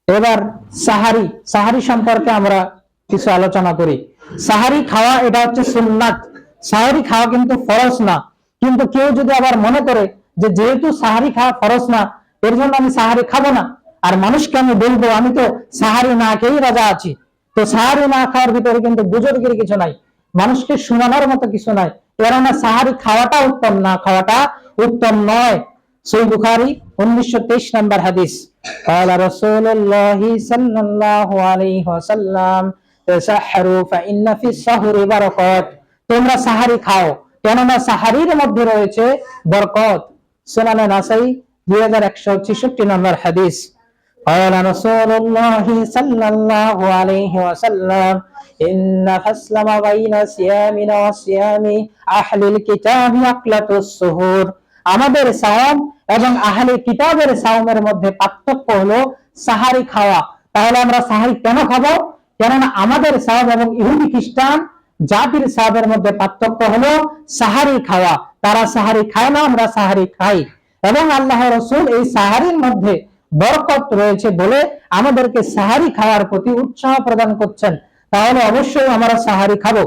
এবার সাহারি, সাহারি সম্পর্কে আমরা কিছু আলোচনা করি। সাহারি খাওয়া এটা হচ্ছে সুন্নাত, সাহারি খাওয়া কিন্তু ফরজ না। কিন্তু কেউ যদি আবার মনে করে যে যেহেতু সাহারি খাওয়া ফরজ না, এর জন্য আমি সাহারি খাবো না, আর মানুষকে আমি বলবো আমি তো সাহারি না খেয়েই রাজা আছি, তো সাহারি না খাওয়ার ভিতরে কিন্তু বুজুর্গের কিছু নাই, মানুষকে শোনানোর মতো কিছু নাই, কেননা সাহারি খাওয়াটা উত্তম না, খাওয়াটা উত্তম নয়। সহিহ বুখারী 1923 নম্বর হাদিস, قال رسول الله صلى الله عليه وسلم تسحروا فإن في السحر بركات, তোমরা সাহারি খাও কেননা সাহারির মধ্যে রয়েছে বরকত। সুনানে নাসাই 2166 নম্বর হাদিস, قال رسول الله صلى الله عليه وسلم إن فصل ما بين صيامنا وصيام أهل الكتاب أكلة السحور, আমাদের সাওম এবং আহলে কিতাবের সাওমের মধ্যে পার্থক্য হলো সাহারি খাওয়া। তাহলে আমরা সাহারি কেন খাবো? কেননা আমাদের সাওম এবং ইহুদি খ্রিস্টান জাতির সাওমের মধ্যে পার্থক্য হলো সাহারি খাওয়া। তারা সাহারি খায় না, আমরা সাহারি খাই, এবং আল্লাহ রাসূল এই সাহারির মধ্যে বরকত রয়েছে বলে আমাদেরকে সাহারি খাওয়ার প্রতি উৎসাহ প্রদান করছেন। তাহলে অবশ্যই আমরা সাহারি খাবো।